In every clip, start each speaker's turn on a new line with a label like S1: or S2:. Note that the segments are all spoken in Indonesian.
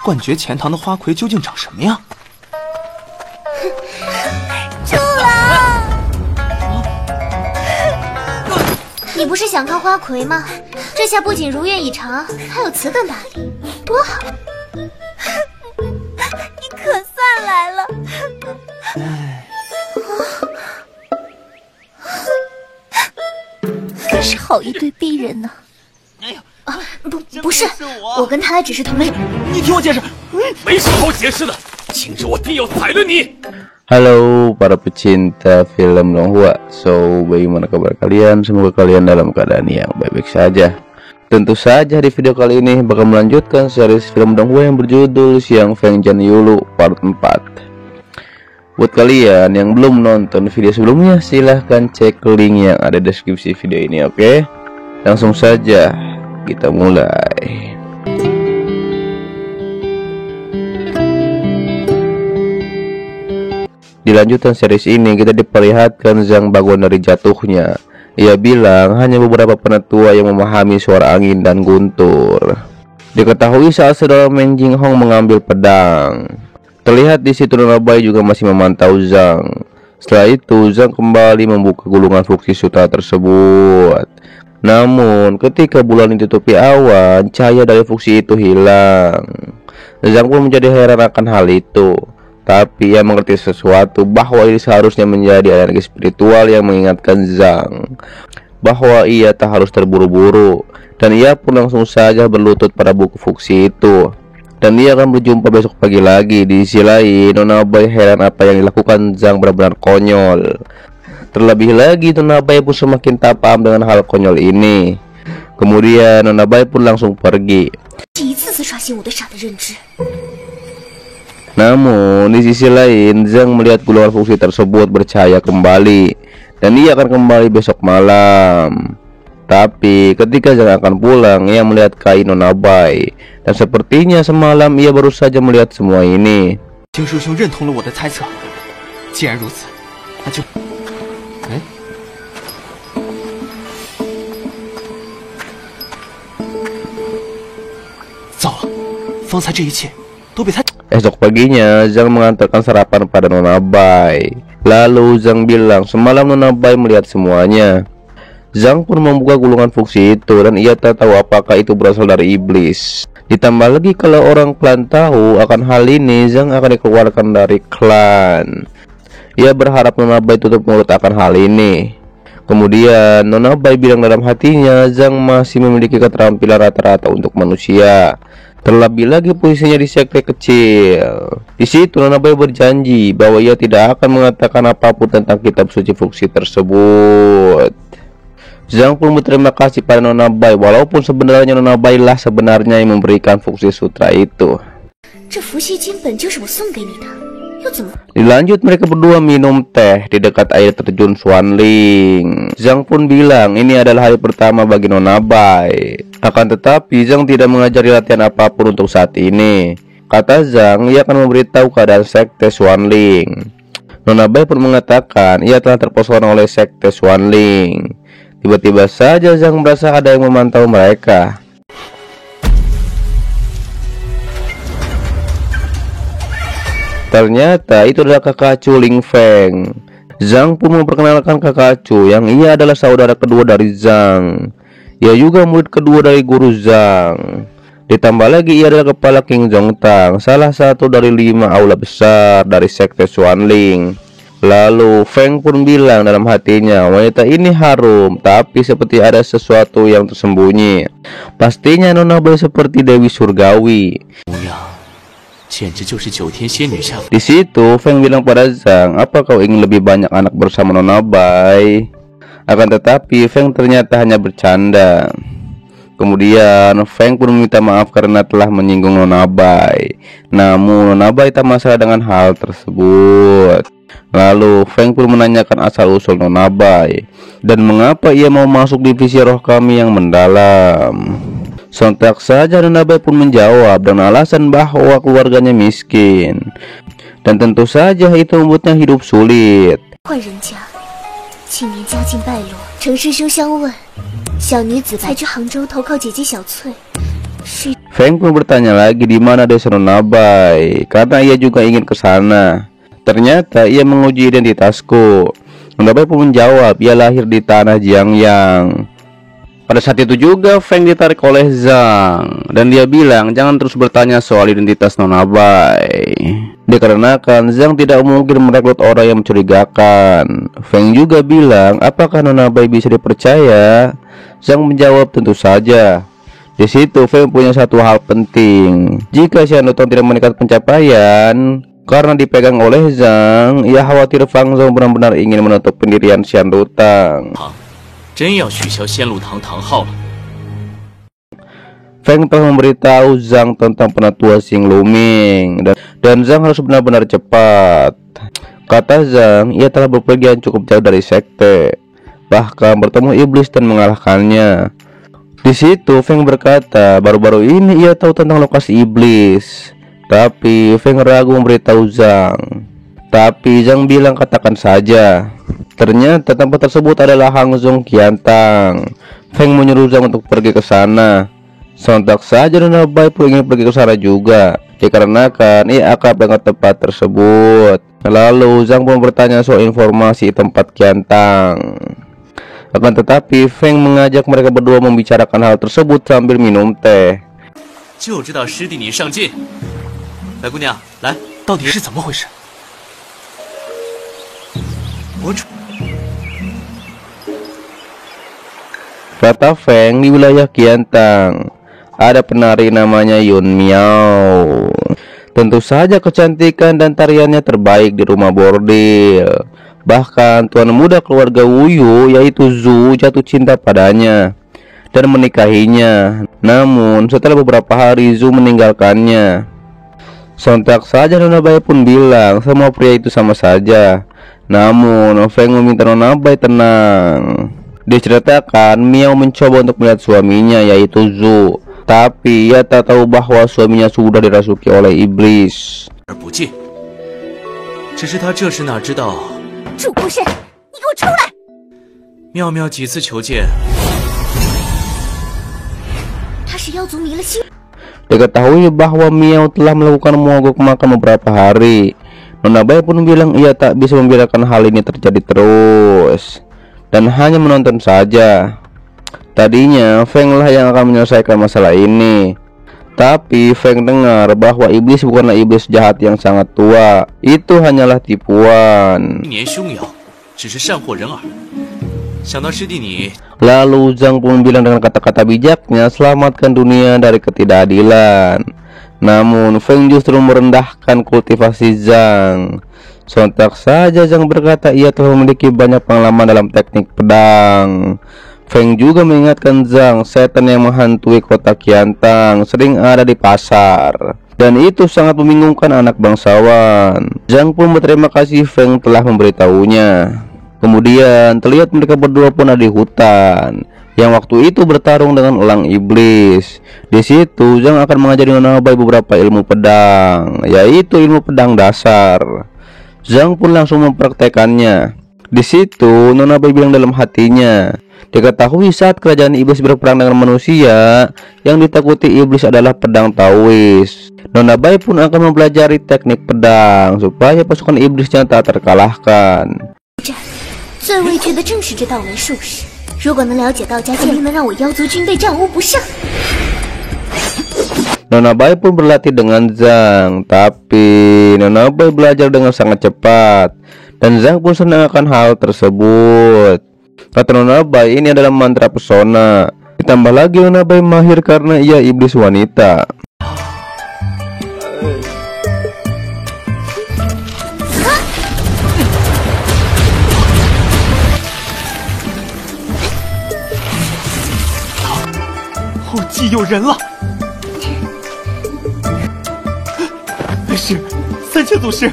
S1: 冠绝钱塘的花魁究竟长什么样？
S2: 猪郎，你不是想看花魁吗？这下不仅如愿以偿，还有词更大礼，多好！
S3: 你可算来了。
S2: 真是好一对逼人呢！
S1: 哎呀，
S2: 不是，我跟他只是同类。
S1: 你听我解释，
S4: 没什么好解释的，今日我定要宰了你
S5: ！Halo para pecinta film Tionghoa, so bagaimana kabar kalian? Semoga kalian dalam keadaan yang baik-baik saja. Tentu saja di video kali ini bakal melanjutkan series film Tionghoa yang berjudul Xiang Feng Jian Yulu Part 4. Buat kalian yang belum nonton video sebelumnya, silahkan cek link yang ada di deskripsi video ini, oke? Langsung saja kita mulai. Di lanjutan series ini kita diperlihatkan Zhang bangun dari jatuhnya. Ia bilang hanya beberapa penetua yang memahami suara angin dan guntur. Diketahui saat saudara Men Jinghong mengambil pedang. Terlihat di situ Nona Bai juga masih memantau Zhang. Setelah itu Zhang kembali membuka gulungan fuksi sutra tersebut. Namun ketika bulan ditutupi awan, cahaya dari fuksi itu hilang. Zhang pun menjadi heran akan hal itu. Tapi ia mengerti sesuatu bahwa ini seharusnya menjadi energi spiritual yang mengingatkan Zhang bahwa ia tak harus terburu-buru. Dan ia pun langsung saja berlutut pada buku fuksi itu. Dan dia akan berjumpa besok pagi lagi. Di sisi lain, Nona Bai heran apa yang dilakukan Zhang benar-benar konyol. Terlebih lagi, Nona Bai pun semakin tak paham dengan hal konyol ini. Kemudian Nona Bai pun langsung pergi. Namun di sisi lain, Zhang melihat gulungan fuksi tersebut bercahaya kembali. Dan ia akan kembali besok malam. Tapi ketika Zhang akan pulang, ia melihat kain Nona Bai. Dan sepertinya semalam ia baru saja melihat semua ini.
S1: 金师兄认同了我的猜测，既然如此，那就……哎，糟了，方才这一切都被他……
S5: Esok paginya, Zhang mengantarkan sarapan pada Nona Bai. Lalu Zhang bilang semalam Nona Bai melihat semuanya. Zhang pun membuka gulungan fuksi itu dan ia tak tahu apakah itu berasal dari iblis. Ditambah lagi kalau orang klan tahu akan hal ini, Zhang akan dikeluarkan dari klan. Ia berharap Nona Bai tutup mulut akan hal ini. Kemudian Nona Bai bilang dalam hatinya Zhang masih memiliki keterampilan rata-rata untuk manusia. Terlebih lagi posisinya di sekte kecil. Di situ Nona Bai berjanji bahwa ia tidak akan mengatakan apapun tentang kitab suci fuksi tersebut. Zhang pun berterima kasih pada Nona Bai, walaupun sebenarnya Nona Bai lah sebenarnya yang memberikan fuksi sutra itu. Dilanjut mereka berdua minum teh di dekat air terjun Xuanling. Zhang pun bilang ini adalah hari pertama bagi Nona Bai. Akan tetapi Zhang tidak mengajari latihan apapun untuk saat ini. Kata Zhang, ia akan memberitahu keadaan sekte Xuanling. Nona Bai pun mengatakan ia telah terpesona oleh sekte Xuanling. Tiba-tiba saja Zhang merasa ada yang memantau mereka. Ternyata itu adalah kakak Chu Ling Feng. Zhang pun memperkenalkan kakak Chu yang ia adalah saudara kedua dari Zhang. Ia juga murid kedua dari guru Zhang. Ditambah lagi ia adalah kepala King Zhongtang, salah satu dari 5 aula besar dari sekte Xuanling. Lalu Feng pun bilang dalam hatinya, wanita ini harum, tapi seperti ada sesuatu yang tersembunyi. Pastinya Nona Bai seperti Dewi Surgawi. Di situ Feng bilang pada Zhang, apa kau ingin lebih banyak anak bersama Nona Bai? Akan tetapi Feng ternyata hanya bercanda. Kemudian Feng pun meminta maaf karena telah menyinggung Nona Bai. Namun Nona Bai tak masalah dengan hal tersebut. Lalu Feng pun menanyakan asal-usul Nona Bai dan mengapa ia mau masuk divisi roh kami yang mendalam. Sontak saja Nona Bai pun menjawab dengan alasan bahwa keluarganya miskin. Dan tentu saja itu membuatnya hidup sulit.
S2: 近年家境败落，程师兄相问，小女子才去杭州投靠姐姐小翠，是
S5: Feng pun bertanya lagi di mana desa Nona Bai, karena ia juga ingin ke sana. Ternyata ia menguji identitasku. Nona Bai pun menjawab, ia lahir di tanah Jiangyang. Pada saat itu juga Feng ditarik oleh Zhang, dan dia bilang jangan terus bertanya soal identitas Nona Bai, dikarenakan Zhang tidak mungkin merekrut orang yang mencurigakan. Feng juga bilang apakah Nona Bai bisa dipercaya. Zhang menjawab tentu saja. Di situ Feng punya satu hal penting. Jika Xian Lutong tidak meningkat pencapaian karena dipegang oleh Zhang, ia khawatir Fang Zhong benar-benar ingin menutup pendirian Xian Lutong.
S4: 真要取消仙路堂堂号了。
S5: Feng telah memberitahu Zhang tentang penatua Xing Luming, dan Zhang harus benar-benar cepat. Kata Zhang, ia telah berpergian cukup jauh dari sekte, bahkan bertemu iblis dan mengalahkannya. Di situ Feng berkata, baru-baru ini ia tahu tentang lokasi iblis. Tapi Feng ragu memberitahu Zhang. Tapi Zhang bilang katakan saja. Ternyata tempat tersebut adalah Hang Zhong Qiantang. Feng menyuruh Zhang untuk pergi ke sana. Sontak saja Nona Bai pun ingin pergi ke sana juga, dikarenakan ia akrab dengan tempat tersebut. Lalu Zhang pun bertanya soal informasi tempat Qiantang. Akan tetapi Feng mengajak mereka berdua membicarakan hal tersebut sambil minum teh.
S4: 就知道师弟你上进。白姑娘，来，
S1: 到底是怎么回事？
S4: 我主。
S5: Kata Feng, di wilayah Qiantang ada penari namanya Yun Miao. Tentu saja kecantikan dan tariannya terbaik di rumah bordil. Bahkan tuan muda keluarga Wuyu yaitu Zhu jatuh cinta padanya dan menikahinya. Namun setelah beberapa hari Zhu meninggalkannya. Sontak saja Nona Bai pun bilang semua pria itu sama saja. Namun Feng meminta Nona Bai tenang. Diceritakan Miao mencoba untuk melihat suaminya yaitu Zhu, tapi ia tak tahu bahwa suaminya sudah dirasuki oleh iblis.
S4: 而不见，只是他这时哪知道，
S3: 主不是，你给我出来！
S4: 妙妙几次求见，
S2: 他是妖族迷了心。
S5: Diketahui bahwa Miao telah melakukan mogok makan beberapa hari. Nona Bai pun bilang ia tak bisa membiarkan hal ini terjadi terus dan hanya menonton saja. Tadinya Feng lah yang akan menyelesaikan masalah ini, tapi Feng dengar bahwa iblis bukanlah iblis jahat yang sangat tua. Itu hanyalah tipuan.
S4: 年凶妖，只是善祸人耳。想到师弟你，
S5: Lalu Zhang pun bilang dengan kata-kata bijaknya, selamatkan dunia dari ketidakadilan. Namun Feng justru merendahkan kultivasi Zhang. Sontak saja Zhang berkata ia telah memiliki banyak pengalaman dalam teknik pedang. Feng juga mengingatkan Zhang setan yang menghantui kota Qiantang sering ada di pasar, dan itu sangat membingungkan anak bangsawan. Zhang pun berterima kasih Feng telah memberitahunya. Kemudian terlihat mereka berdua pun ada di hutan yang waktu itu bertarung dengan elang iblis. Di situ Zhang akan mengajari Nona Bai beberapa ilmu pedang, yaitu ilmu pedang dasar. Zhang pun langsung mempraktekannya. Di situ Nona Bai bilang dalam hatinya, diketahui saat kerajaan iblis berperang dengan manusia, yang ditakuti iblis adalah pedang Taois. Nona Bai pun akan mempelajari teknik pedang supaya pasukan iblisnya tak terkalahkan.
S2: 最畏惧的正是这道门术士，如果能了解道家剑，一定能让我妖族军队战无不胜。
S5: Nona Bai pun berlatih dengan Zhang, tapi Nona Bai belajar dengan sangat cepat, dan Zhang pun senang akan hal tersebut. Kata Nona Bai, ini adalah mantra pesona. Ditambah lagi Nona Bai mahir karena ia iblis wanita.
S1: 后继有人了。是三千祖师。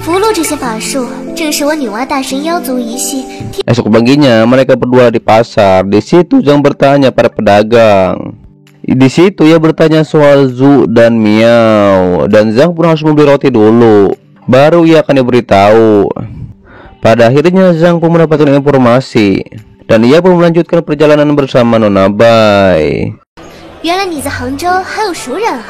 S2: 符箓这些法术，正是我女娲大神妖族一系。
S5: Esok paginya mereka berdua di pasar. Di situ Zhang bertanya pada pedagang. Di situ ia bertanya soal Zhu dan Miao, dan Zhang pun harus membeli roti dulu, baru ia akan diberitahu. Pada akhirnya Zhang pun mendapatkan informasi, dan ia pun melanjutkan perjalanan bersama Nona Bai.
S2: 原来你在杭州还有熟人啊。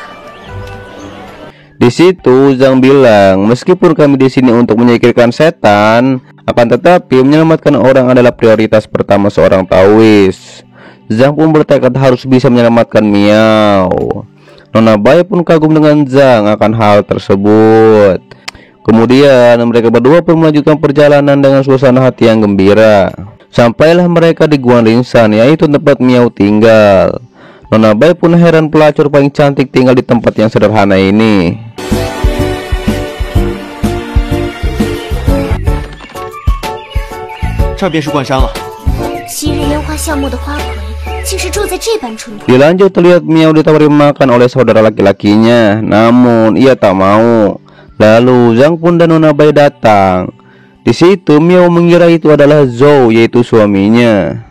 S5: Di situ Zhang bilang, meskipun kami di sini untuk menyingkirkan setan, akan tetapi menyelamatkan orang adalah prioritas pertama seorang Taois. Zhang pun bertekad harus bisa menyelamatkan Miao. Nona Bai pun kagum dengan Zhang akan hal tersebut. Kemudian mereka berdua pun melanjutkan perjalanan dengan suasana hati yang gembira. Sampailah mereka di Guanlingshan, yaitu tempat Miao tinggal. Nona Bai pun heran pelacur paling cantik tinggal di tempat yang sederhana ini.
S1: 这便是冠山了。
S2: 昔日烟花项目的花魁，竟是住在这般淳朴。
S5: Dilanjut terlihat Miao ditawari makan oleh saudara laki-lakinya, namun ia tak mau. Lalu Zhang pun dan Nona Bai datang. Di situ Miao mengira itu adalah Zhou, yaitu suaminya.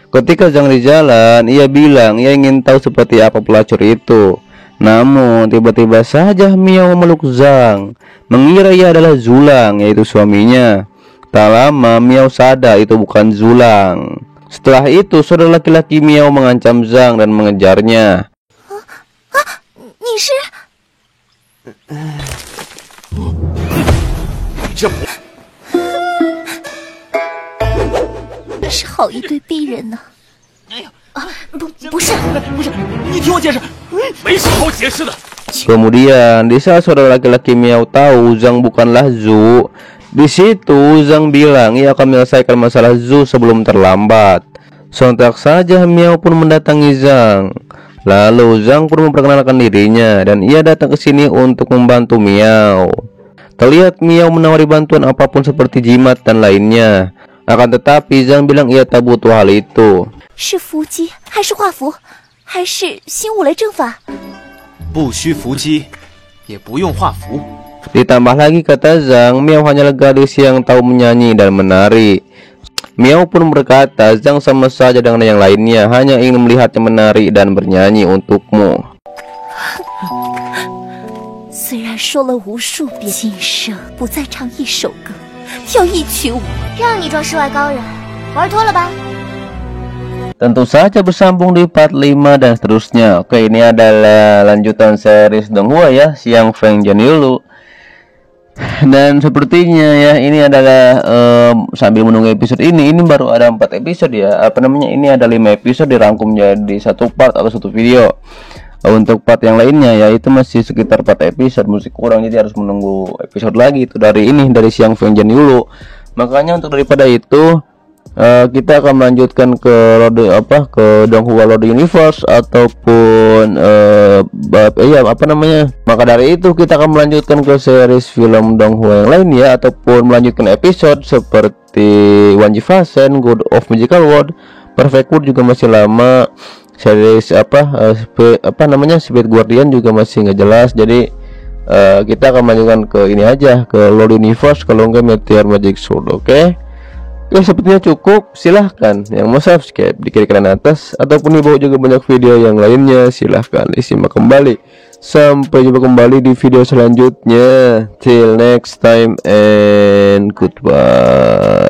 S5: Ketika Zhang di jalan, ia bilang ia ingin tahu seperti apa pelacur itu. Namun tiba-tiba saja Miao memeluk Zhang, mengira ia adalah Zulang, yaitu suaminya. Tak lama Miao sadar itu bukan Zulang. Setelah itu saudara laki-laki Miao mengancam Zhang dan mengejarnya.
S3: 你是？
S4: 这不
S3: 是好一对逼人呐！
S2: 不是，
S1: 你听我解释。
S4: 没什么好解释的。
S5: Kemudian di saat saudara laki-laki Miao tahu Zhang bukanlah Zhu, di situ Zhang bilang ia akan menyelesaikan masalah Zhu sebelum terlambat. Sontak saja Miao pun mendatangi Zhang. Lalu Zhang pun memperkenalkan dirinya dan ia datang ke sini untuk membantu Miao. Terlihat Miao menawari bantuan apapun seperti jimat dan lainnya. Akan tetapi Zhang bilang ia tak butuh hal itu.
S3: 是伏击还是画符，还是新武雷正法？
S1: 不需伏击，也不用画符。
S5: Ditambah lagi kata Zhang, Miao hanyalah gadis yang tahu menyanyi dan menari. Miao pun berkata, Zhang sama saja dengan yang lainnya, hanya ingin melihatnya menari dan bernyanyi untukmu.
S3: 虽然说了无数遍，今生不再唱一首歌，跳一曲舞。
S2: 让你装世外高人，玩脱了吧？
S5: Tentu saja bersambung di part 5 dan seterusnya. Oke, ini adalah lanjutan series Donghua ya, Xiang Feng Jian Yulu. Dan sepertinya ya, ini adalah sambil menunggu episode ini baru ada 4 episode ya. Ini ada 5 episode dirangkum jadi satu part atau satu video. Untuk part yang lainnya ya itu masih sekitar 4 episode, musik kurang, jadi harus menunggu episode lagi itu dari Xiang Feng Jian Yulu. Makanya untuk daripada itu kita akan melanjutkan ke Donghua Lord Universe ataupun maka dari itu kita akan melanjutkan ke series film Donghua yang lain ya, ataupun melanjutkan episode seperti Wanji Fasen, God of Magical World, Perfect World juga masih lama, series Spirit Guardian juga masih nggak jelas. Jadi kita akan melanjutkan ke ini aja, ke Lord Universe, kalau enggak Meteor Magic Sword. Oke. Ya sepertinya cukup, silahkan yang mau subscribe di kiri kanan atas ataupun di bawah juga banyak video yang lainnya, silahkan disimak kembali. Sampai jumpa kembali di video selanjutnya. Till next time and goodbye.